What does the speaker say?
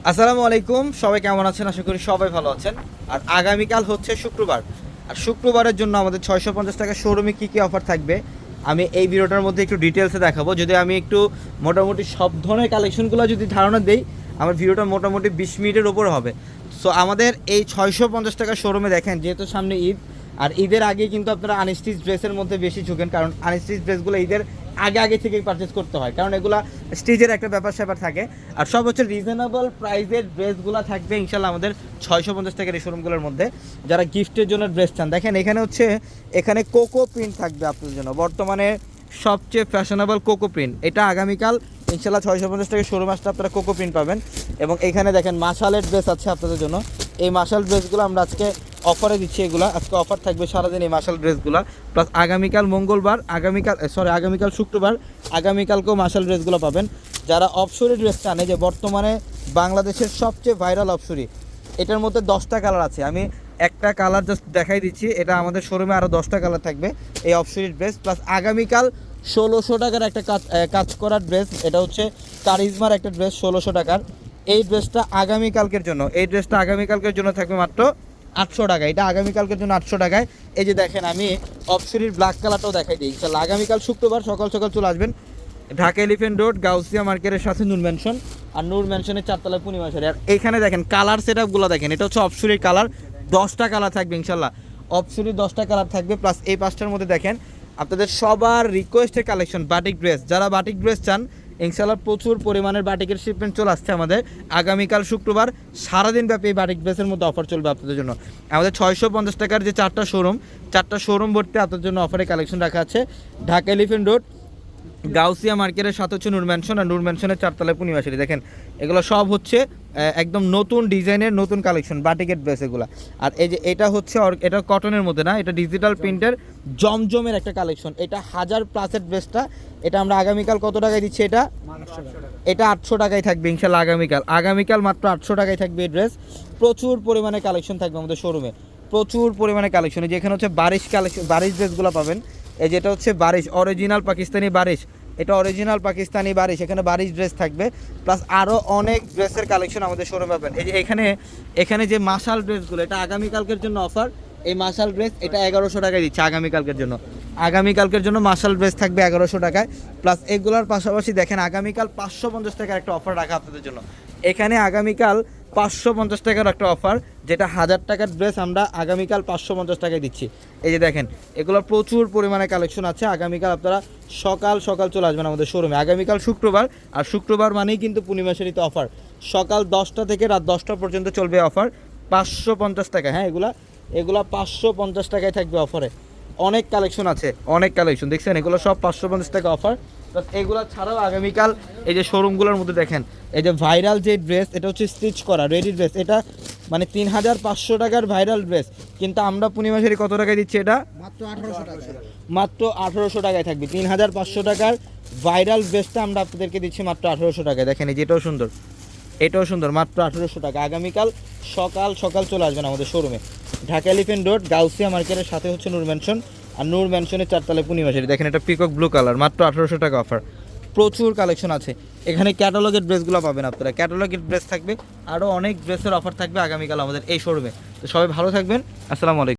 আসসালামু আলাইকুম, সবাই কেমন আছেন? আশা করি সবাই ভালো আছেন। আর আগামীকাল হচ্ছে শুক্রবার, আর শুক্রবারের জন্য আমাদের 650 টাকা শোরুমে কী কী অফার থাকবে আমি এই ভিডিওটার মধ্যে একটু ডিটেলসে দেখাবো। যদি আমি একটু মোটামুটি সব ধরনের কালেকশনগুলো যদি ধারণা দেই, আমার ভিডিওটা মোটামুটি 20 মিনিটের ওপর হবে। সো আমাদের এই 650 টাকা শোরুমে দেখেন, যেহেতু সামনে ঈদ, আর ঈদের আগে কিন্তু আপনারা আনস্টিচ ড্রেসের মধ্যে বেশি ঝুঁকেন, কারণ আনস্টিচ ড্রেসগুলো ঈদের আগে থেকেই পারচেস করতে হয়, কারণ এগুলা স্টিচের একটা ব্যাপার স্যাপার থাকে। আর সব হচ্ছে রিজনেবল প্রাইসের ড্রেসগুলো থাকবে ইনশাল্লাহ আমাদের 650 টাকার এই শোরুমগুলোর মধ্যে। যারা গিফটের জন্য ড্রেস চান, দেখেন এখানে কোকো প্রিন্ট থাকবে আপনাদের জন্য, বর্তমানে সবচেয়ে ফ্যাশনেবল কোকো প্রিন্ট। এটা আগামীকাল ইনশাল্লাহ 650 টাকার শোরুম আসলে আপনারা কোকো প্রিন্ট পাবেন। এবং এখানে দেখেন মাশালের ড্রেস আছে আপনাদের জন্য। এই মাশাল ড্রেসগুলো আমরা আজকে অফারে দিচ্ছি, এগুলো আজকে অফার থাকবে সারাদিন এই মাশাল ড্রেসগুলো। প্লাস আগামীকাল শুক্রবার, আগামীকালকেও মাশাল ড্রেসগুলো পাবেন। যারা অপসরি ড্রেস চান, এই যে বর্তমানে বাংলাদেশের সবচেয়ে ভাইরাল অপসরি, এটার মধ্যে 10টা কালার আছে। আমি একটা কালার জাস্ট দেখাই দিচ্ছি, এটা আমাদের শোরুমে আরও 10টা কালার থাকবে এই অপসরি ড্রেস। প্লাস আগামীকাল 1600 টাকার একটা কাজ করার ড্রেস, এটা হচ্ছে কারিজমার একটা ড্রেস 1600 টাকার। এই ড্রেসটা আগামীকালকের জন্য থাকবে মাত্র 800 টাকা। এটা আগামীকালকের জন্য 800 টাকায়। এই যে দেখেন, আমি অপসরির ব্ল্যাক কালারটাও দেখাই দিই। ইনশাল্লাহ আগামীকাল শুক্রবার সকাল সকাল চলে আসবেন ঢাকা এলিফেন্ট রোড গাউসিয়া মার্কেটের সাথে নূর ম্যানশন, আর নূর ম্যানশনের 4তলায় পূর্ণিমা শাড়ি। আর এইখানে দেখেন কালার সেট আপগুলো দেখেন, এটা হচ্ছে অপসরির কালার, 10টা কালার থাকবে ইনশাল্লাহ। অপসরির 10টা কালার থাকবে। প্লাস এই 5টার মধ্যে দেখেন আপনাদের সবার রিকোয়েস্টের কালেকশন বাটিক ড্রেস। যারা বাটিক ড্রেস চান, ইনশাল্লাহ প্রচুর পরিমাণের বাটিকের শিপমেন্ট চলে আসছে আমাদের। আগামীকাল শুক্রবার সারাদিন ব্যাপী এই বাটিক ড্রেসের মধ্যে অফার চলবে আপনাদের জন্য। আমাদের 650 টাকার যে 4টা শোরুম ভর্তি আপনাদের জন্য অফারে কালেকশন রাখা আছে। ঢাকা এলিফেন্ট রোড গাউসিয়া মার্কেটের সাথে হচ্ছে নূর ম্যানশন, আর নূর ম্যানশনের 4তলায় পূর্ণিমা শাড়ি। দেখেন এগুলো সব হচ্ছে একদম নতুন ডিজাইনের নতুন কালেকশন বাটিকের ড্রেস এগুলো। আর এই যে এটা হচ্ছে এটা কটনের মধ্যে না, এটা ডিজিটাল প্রিন্টের জমজমের একটা কালেকশন। এটা 1000+ ড্রেসটা, এটা আমরা আগামীকাল কত টাকায় দিচ্ছি? এটা 800 টাকায় থাকবে ইনশাল্লাহ। আগামীকাল মাত্র 800 টাকায় থাকবে এই ড্রেস। প্রচুর পরিমাণে কালেকশন থাকবে আমাদের শোরুমে, প্রচুর পরিমাণে কালেকশন। যেখানে হচ্ছে বারিশ ড্রেসগুলো পাবেন। এই যেটা হচ্ছে বারিশ অরিজিনাল পাকিস্তানি বারিশ, এটা অরিজিনাল পাকিস্তানি বারিশ, এখানে বারিশ ড্রেস থাকবে। প্লাস আরও অনেক ড্রেসের কালেকশন আমাদের শোরুমে পাবেন। এই যে এখানে যে মাশাল ড্রেসগুলো, এটা আগামীকালকের জন্য অফার। এই মাশাল ড্রেস এটা 1100 টাকায় দিচ্ছে আগামীকালকের জন্য মাশাল ড্রেস থাকবে 1100 টাকায়। প্লাস এগুলোর পাশাপাশি দেখেন আগামীকাল 550 টাকার একটা অফার রাখা আপনাদের জন্য। এখানে আগামীকাল 550 টাকার একটা অফার, যেটা 1000 টাকার ড্রেস আমরা আগামীকাল 550 টাকায় দিচ্ছি। এই যে দেখেন এগুলো প্রচুর পরিমাণে কালেকশন আছে। আগামীকাল আপনারা সকাল সকাল চলে আসবেন আমাদের শোরুমে। আগামীকাল শুক্রবার, আর শুক্রবার মানেই কিন্তু পূর্ণিমা শাড়িতে অফার। সকাল 10টা থেকে রাত 10টা পর্যন্ত চলবে অফার, 550 টাকা। হ্যাঁ, এগুলা 550 টাকায় থাকবে অফারে। অনেক কালেকশন আছে, দেখছেন এগুলো সব 550 টাকা অফার। প্লাস এগুলো ছাড়াও আগামীকাল এই যে শোরুমগুলোর মধ্যে দেখেন, এই যে ভাইরাল যে ড্রেস, এটা হচ্ছে স্টিচ করা রেডি ড্রেস। এটা মানে 3500 টাকার ভাইরাল ড্রেস, কিন্তু আমরা পূর্ণিমা শাড়ি কত টাকায় দিচ্ছি? এটা মাত্র 1800 টাকায় থাকবে। 3500 টাকার ভাইরাল ড্রেসটা আমরা আপনাদেরকে দিচ্ছি মাত্র 1800 টাকায়। দেখেন এই যে এটাও সুন্দর, মাত্র 1800 টাকা। আগামীকাল সকাল সকাল চলে আসবেন আমাদের শোরুমে ঢাকা এলিফেন্ট রোড গাউসিয়া মার্কেটের সাথে হচ্ছে নূর ম্যানশন, আর নূর ম্যানশনের 4তলায় পূর্ণিমা শাড়ি। দেখেন এটা পিকক ব্লু কালার, মাত্র 1800 টাকা অফার। প্রচুর কালেকশন আছে এখানে, ক্যাটালগের ড্রেসগুলো পাবেন আপনারা, ক্যাটালগের ড্রেস থাকবে, আরও অনেক ড্রেসের অফার থাকবে আগামীকাল আমাদের এই শোরুমে। তো সবাই ভালো থাকবেন, আসসালামু আলাইকুম।